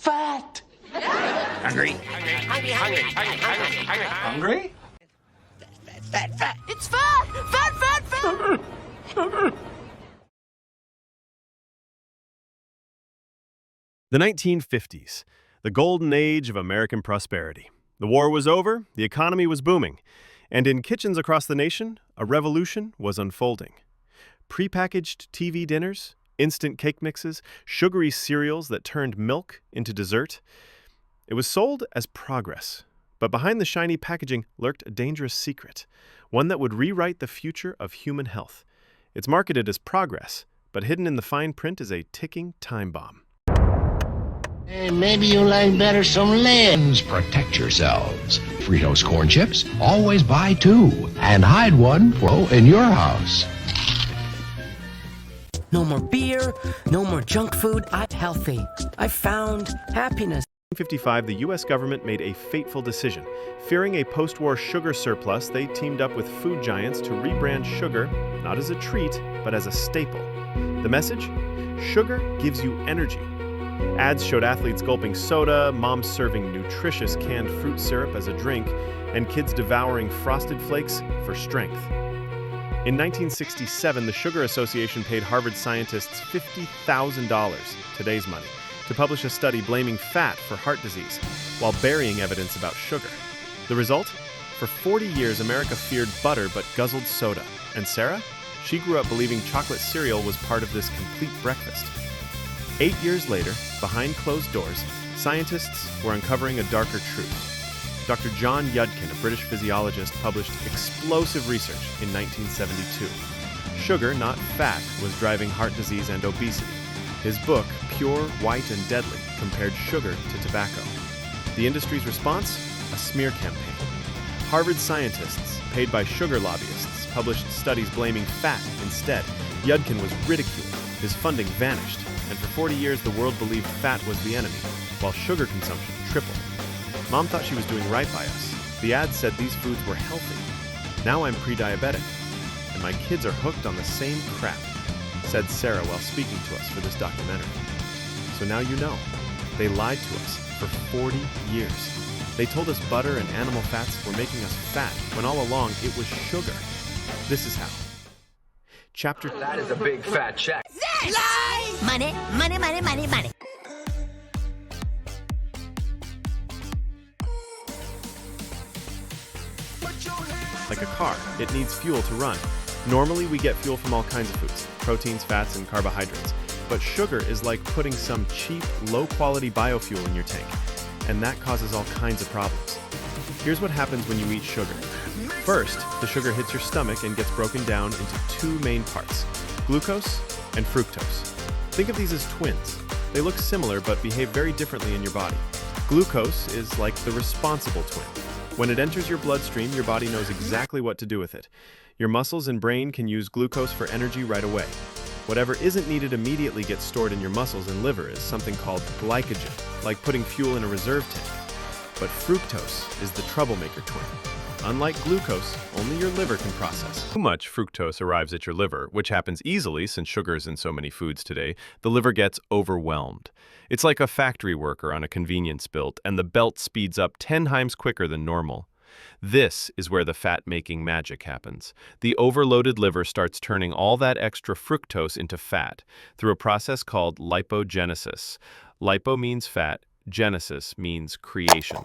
fat. Hungry? Hungry? Fat. It's fat. Fat. The 1950s, the golden age of American prosperity. The war was over, the economy was booming, and in kitchens across the nation, a revolution was unfolding. Prepackaged TV dinners, instant cake mixes, sugary cereals that turned milk into dessert. It was sold as progress, but behind the shiny packaging lurked a dangerous secret, one that would rewrite the future of human health. It's marketed as progress, but hidden in the fine print is a ticking time bomb. Hey, maybe you like better some lambs. Protect yourselves. Fritos corn chips, always buy 2 and hide one in your house. No more beer, no more junk food. I'm healthy. I found happiness. In 1955, the U.S. government made a fateful decision. Fearing a post-war sugar surplus, they teamed up with food giants to rebrand sugar, not as a treat, but as a staple. The message? Sugar gives you energy. Ads showed athletes gulping soda, moms serving nutritious canned fruit syrup as a drink, and kids devouring Frosted Flakes for strength. In 1967, the Sugar Association paid Harvard scientists $50,000, today's money, to publish a study blaming fat for heart disease, while burying evidence about sugar. The result? For 40 years, America feared butter but guzzled soda. And Sarah? She grew up believing chocolate cereal was part of this complete breakfast. 8 years later, behind closed doors, scientists were uncovering a darker truth. Dr. John Yudkin, a British physiologist, published explosive research in 1972. Sugar, not fat, was driving heart disease and obesity. His book, Pure, White, and Deadly, compared sugar to tobacco. The industry's response? A smear campaign. Harvard scientists, paid by sugar lobbyists, published studies blaming fat instead. Yudkin was ridiculed. His funding vanished. And for 40 years, the world believed fat was the enemy, while sugar consumption tripled. Mom thought she was doing right by us. The ads said these foods were healthy. Now I'm pre-diabetic, and my kids are hooked on the same crap, said Sarah while speaking to us for this documentary. So now you know. They lied to us for 40 years. They told us butter and animal fats were making us fat, when all along it was sugar. This is how. Chapter... That is a big fat check. Lies! Money. Like a car, it needs fuel to run. Normally, we get fuel from all kinds of foods, proteins, fats, and carbohydrates. But sugar is like putting some cheap, low-quality biofuel in your tank, and that causes all kinds of problems. Here's what happens when you eat sugar. First, the sugar hits your stomach and gets broken down into 2 main parts, glucose and fructose. Think of these as twins. They look similar but behave very differently in your body. Glucose is like the responsible twin. When it enters your bloodstream, your body knows exactly what to do with it. Your muscles and brain can use glucose for energy right away. Whatever isn't needed immediately gets stored in your muscles and liver as something called glycogen, like putting fuel in a reserve tank. But fructose is the troublemaker twin. Unlike glucose, only your liver can process. Too much fructose arrives at your liver, which happens easily since sugar is in so many foods today. The liver gets overwhelmed. It's like a factory worker on a convenience belt, and the belt speeds up 10 times quicker than normal. This is where the fat-making magic happens. The overloaded liver starts turning all that extra fructose into fat through a process called lipogenesis. Lipo means fat, genesis means creation.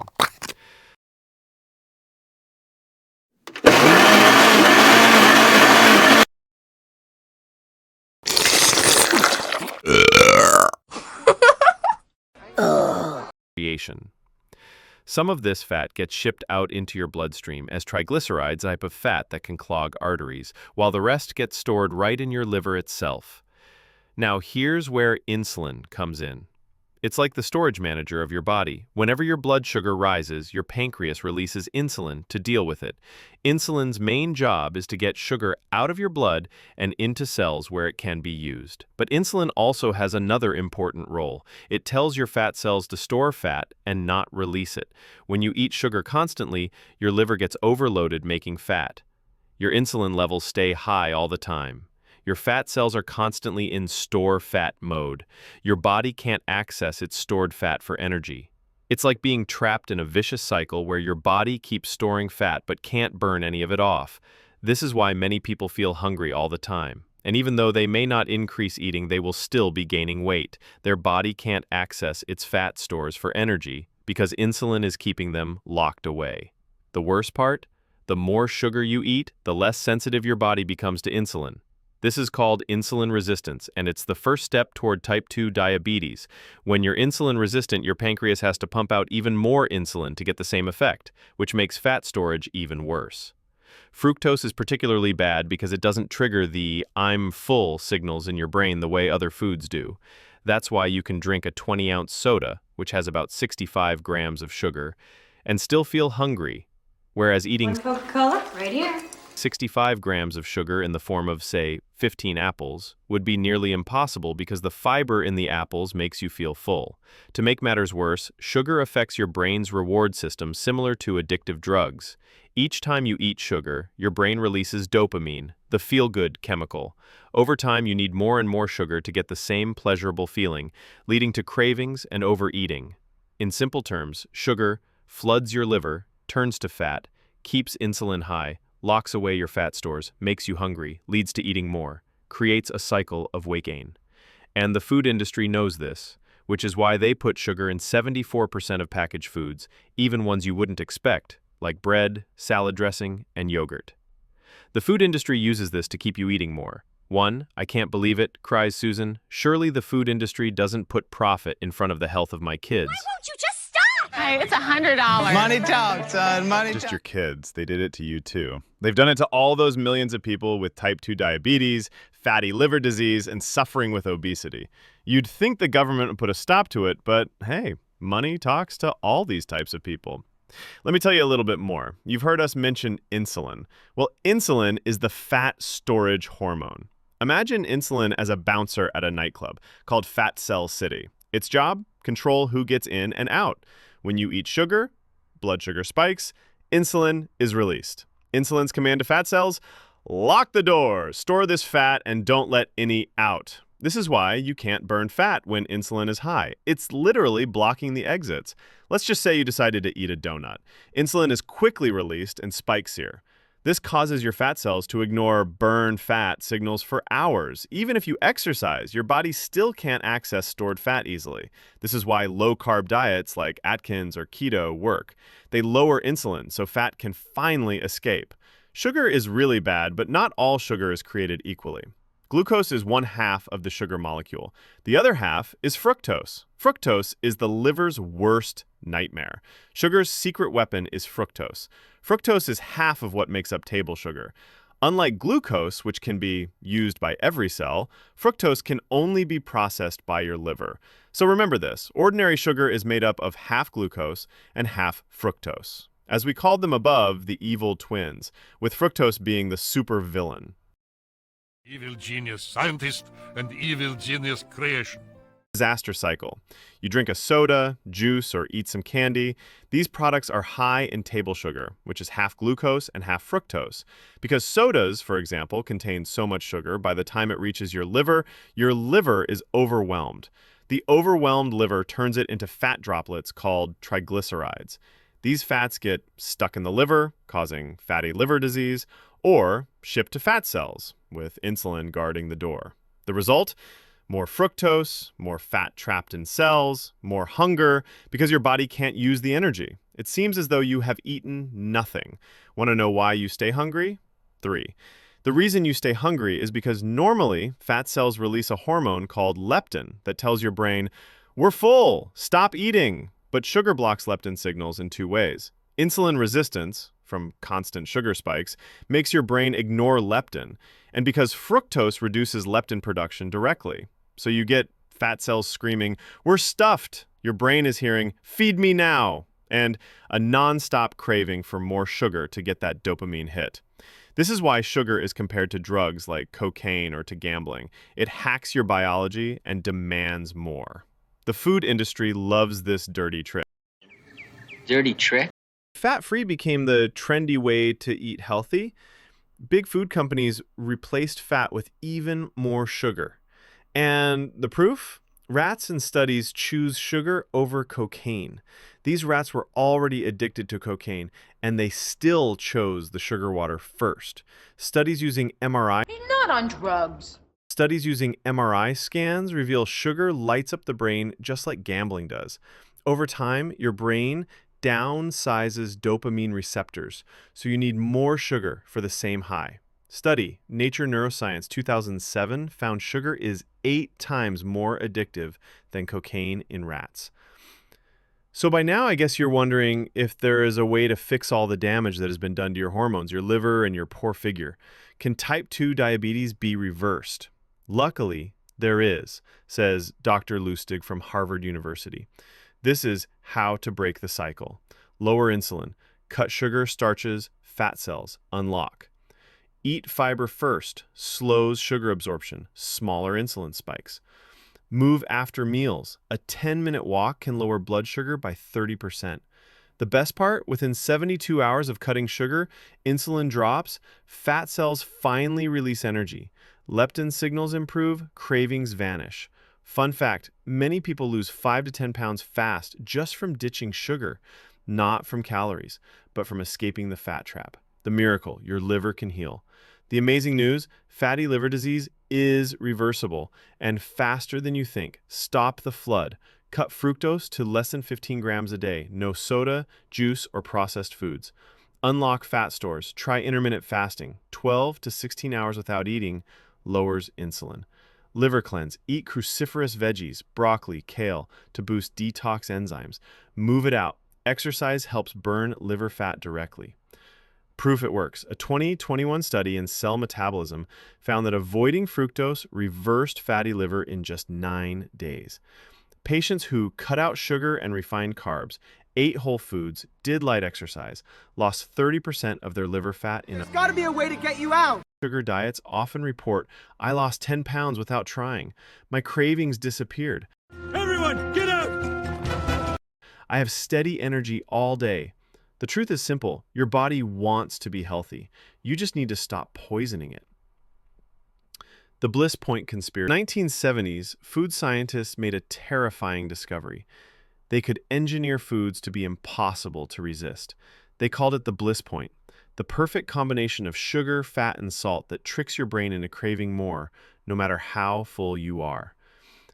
Creation. Some of this fat gets shipped out into your bloodstream as triglycerides, a type of fat that can clog arteries, while the rest gets stored right in your liver itself. Now here's where insulin comes in. It's like the storage manager of your body. Whenever your blood sugar rises, your pancreas releases insulin to deal with it. Insulin's main job is to get sugar out of your blood and into cells where it can be used. But insulin also has another important role. It tells your fat cells to store fat and not release it. When you eat sugar constantly, your liver gets overloaded making fat. Your insulin levels stay high all the time. Your fat cells are constantly in store fat mode. Your body can't access its stored fat for energy. It's like being trapped in a vicious cycle where your body keeps storing fat but can't burn any of it off. This is why many people feel hungry all the time. And even though they may not increase eating, they will still be gaining weight. Their body can't access its fat stores for energy because insulin is keeping them locked away. The worst part? The more sugar you eat, the less sensitive your body becomes to insulin. This is called insulin resistance, and it's the first step toward type 2 diabetes. When you're insulin resistant, your pancreas has to pump out even more insulin to get the same effect, which makes fat storage even worse. Fructose is particularly bad because it doesn't trigger the "I'm full" signals in your brain the way other foods do. That's why you can drink a 20-ounce soda, which has about 65 grams of sugar, and still feel hungry, whereas eating One Coca-Cola, right here. 65 grams of sugar in the form of, say, 15 apples would be nearly impossible because the fiber in the apples makes you feel full. To make matters worse, sugar affects your brain's reward system similar to addictive drugs. Each time you eat sugar, your brain releases dopamine, the feel-good chemical. Over time, you need more and more sugar to get the same pleasurable feeling, leading to cravings and overeating. In simple terms, sugar floods your liver, turns to fat, keeps insulin high, locks away your fat stores, makes you hungry, leads to eating more, creates a cycle of weight gain. And the food industry knows this, which is why they put sugar in 74% of packaged foods, even ones you wouldn't expect, like bread, salad dressing, and yogurt. The food industry uses this to keep you eating more. "One, I can't believe it," cries Susan. "Surely the food industry doesn't put profit in front of the health of my kids." Why won't you just stop? Hey, it's $100. Money talks, son. Money Just your kids. They did it to you too. They've done it to all those millions of people with type 2 diabetes, fatty liver disease, and suffering with obesity. You'd think the government would put a stop to it, but hey, money talks to all these types of people. Let me tell you a little bit more. You've heard us mention insulin. Well, insulin is the fat storage hormone. Imagine insulin as a bouncer at a nightclub called Fat Cell City. Its job? Control who gets in and out. When you eat sugar, blood sugar spikes, insulin is released. Insulin's command to fat cells: lock the door, store this fat, and don't let any out. This is why you can't burn fat when insulin is high. It's literally blocking the exits. Let's just say you decided to eat a donut. Insulin is quickly released and spikes here. This causes your fat cells to ignore burn fat signals for hours. Even if you exercise, your body still can't access stored fat easily. This is why low-carb diets like Atkins or keto work. They lower insulin so fat can finally escape. Sugar is really bad, but not all sugar is created equally. Glucose is one half of the sugar molecule. The other half is fructose. Fructose is the liver's worst nightmare. Sugar's secret weapon is fructose. Fructose is half of what makes up table sugar. Unlike glucose, which can be used by every cell, fructose can only be processed by your liver. So remember this: ordinary sugar is made up of half glucose and half fructose. As we called them above, the evil twins, with fructose being the super villain. Evil genius scientist and evil genius creation. Disaster cycle. You drink a soda, juice, or eat some candy. These products are high in table sugar, which is half glucose and half fructose. Because sodas, for example, contain so much sugar, by the time it reaches your liver is overwhelmed. The overwhelmed liver turns it into fat droplets called triglycerides. These fats get stuck in the liver, causing fatty liver disease, or shipped to fat cells, with insulin guarding the door. The result? More fructose, more fat trapped in cells, more hunger, because your body can't use the energy. It seems as though you have eaten nothing. Want to know why you stay hungry? 3. The reason you stay hungry is because normally fat cells release a hormone called leptin that tells your brain, "We're full, stop eating." But sugar blocks leptin signals in 2 ways. Insulin resistance, from constant sugar spikes, makes your brain ignore leptin, and because fructose reduces leptin production directly. So you get fat cells screaming, "We're stuffed." Your brain is hearing, "Feed me now," and a non-stop craving for more sugar to get that dopamine hit. This is why sugar is compared to drugs like cocaine or to gambling. It hacks your biology and demands more. The food industry loves this dirty trick. Dirty trick? Fat-free became the trendy way to eat healthy. big food companies replaced fat with even more sugar. And the proof? Rats in studies choose sugar over cocaine. These rats were already addicted to cocaine, and they still chose the sugar water first. Studies using MRI scans reveal sugar lights up the brain just like gambling does. Over time, your brain downsizes dopamine receptors, so you need more sugar for the same high. Study, Nature Neuroscience 2007, found sugar is 8 times more addictive than cocaine in rats. So by now, I guess you're wondering if there is a way to fix all the damage that has been done to your hormones, your liver, and your poor figure. Can type 2 diabetes be reversed? Luckily, there is, says Dr. Lustig from Harvard University. This is how to break the cycle. Lower insulin, cut sugar, starches, fat cells, unlock. Eat fiber first, slows sugar absorption, smaller insulin spikes. Move after meals. A 10-minute walk can lower blood sugar by 30%. The best part, within 72 hours of cutting sugar, insulin drops, fat cells finally release energy. Leptin signals improve, cravings vanish. Fun fact, many people lose 5 to 10 pounds fast just from ditching sugar, not from calories, but from escaping the fat trap. The miracle, your liver can heal. The amazing news, fatty liver disease is reversible and faster than you think. Stop the flood. Cut fructose to less than 15 grams a day. No soda, juice, or processed foods. Unlock fat stores. Try intermittent fasting. 12 to 16 hours without eating lowers insulin. Liver cleanse. Eat cruciferous veggies, broccoli, kale to boost detox enzymes. Move it out. Exercise helps burn liver fat directly. Proof it works. A 2021 study in Cell Metabolism found that avoiding fructose reversed fatty liver in just 9 days. Patients who cut out sugar and refined carbs, ate whole foods, did light exercise, lost 30% of their liver fat in There's got to be a way to get you out. Sugar diets often report, I lost 10 pounds without trying. My cravings disappeared. Everyone, get out! I have steady energy all day. The truth is simple. Your body wants to be healthy. You just need to stop poisoning it. The Bliss Point Conspiracy. In the 1970s, food scientists made a terrifying discovery. They could engineer foods to be impossible to resist. They called it the Bliss Point, the perfect combination of sugar, fat, and salt that tricks your brain into craving more, no matter how full you are.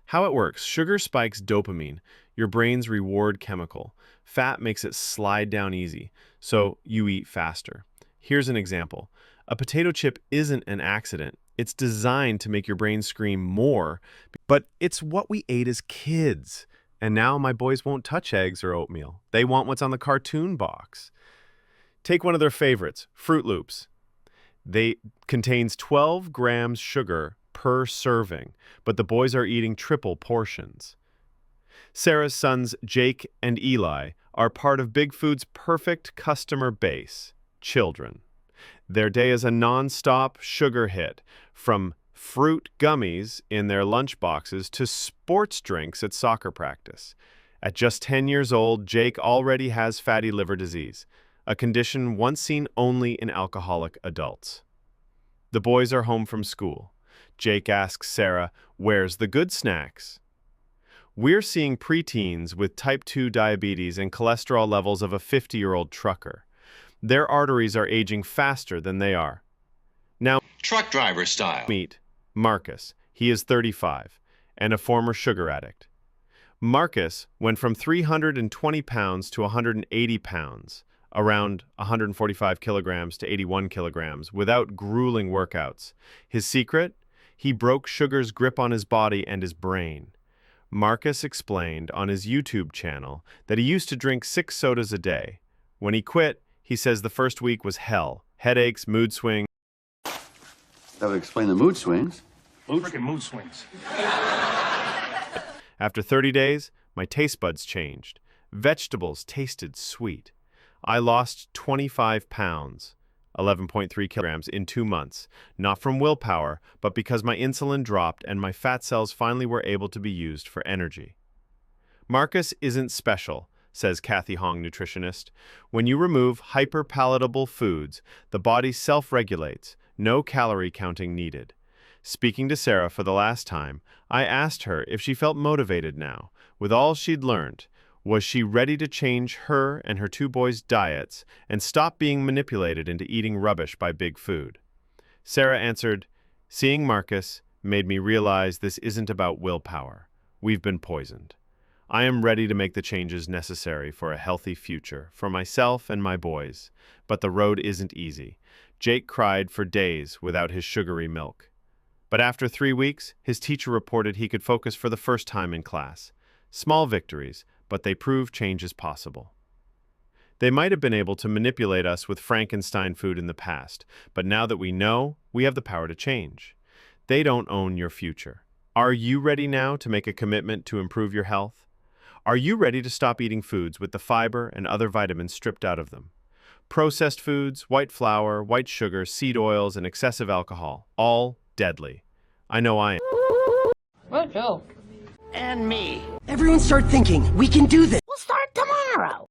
How it works: sugar spikes dopamine, your brain's reward chemical. Fat makes it slide down easy, so you eat faster. Here's an example. A potato chip isn't an accident. It's designed to make your brain scream more, but it's what we ate as kids. And now my boys won't touch eggs or oatmeal. They want what's on the cartoon box. Take one of their favorites, Fruit Loops. They contains 12 grams sugar per serving, but the boys are eating triple portions. Sarah's sons, Jake and Eli, are part of Big Food's perfect customer base, children. Their day is a non-stop sugar hit, from fruit gummies in their lunch boxes to sports drinks at soccer practice. At just 10 years old, Jake already has fatty liver disease, a condition once seen only in alcoholic adults. The boys are home from school. Jake asks Sarah, "Where's the good snacks?" We're seeing preteens with type 2 diabetes and cholesterol levels of a 50-year-old trucker. Their arteries are aging faster than they are. Now, Truck driver style. meet Marcus. He is 35 and a former sugar addict. Marcus went from 320 pounds to 180 pounds, around 145 kilograms to 81 kilograms, without grueling workouts. His secret? He broke sugar's grip on his body and his brain. Marcus explained on his YouTube channel that he used to drink 6 sodas a day. When he quit, he says the first week was hell. Headaches, mood swings. That would explain the mood swings. Freaking mood swings. After 30 days, my taste buds changed. Vegetables tasted sweet. I lost 25 pounds, 11.3 kilograms, in 2 months, not from willpower, but because my insulin dropped and my fat cells finally were able to be used for energy. Marcus isn't special. says Kathy Hong, nutritionist. When you remove hyperpalatable foods, the body self-regulates, no calorie counting needed. Speaking to Sarah for the last time, I asked her if she felt motivated now. With all she'd learned, was she ready to change her and her two boys' diets and stop being manipulated into eating rubbish by big food? Sarah answered, "Seeing Marcus made me realize this isn't about willpower. We've been poisoned. I am ready to make the changes necessary for a healthy future for myself and my boys, but the road isn't easy." Jake cried for days without his sugary milk. But after 3 weeks, his teacher reported he could focus for the first time in class. Small victories, but they prove change is possible. They might have been able to manipulate us with Frankenstein food in the past, but now that we know, we have the power to change. They don't own your future. Are you ready now to make a commitment to improve your health? Are you ready to stop eating foods with the fiber and other vitamins stripped out of them? Processed foods, white flour, white sugar, seed oils, and excessive alcohol, all deadly. I know I am. What, Joe? And me. Everyone start thinking. We can do this. We'll start tomorrow.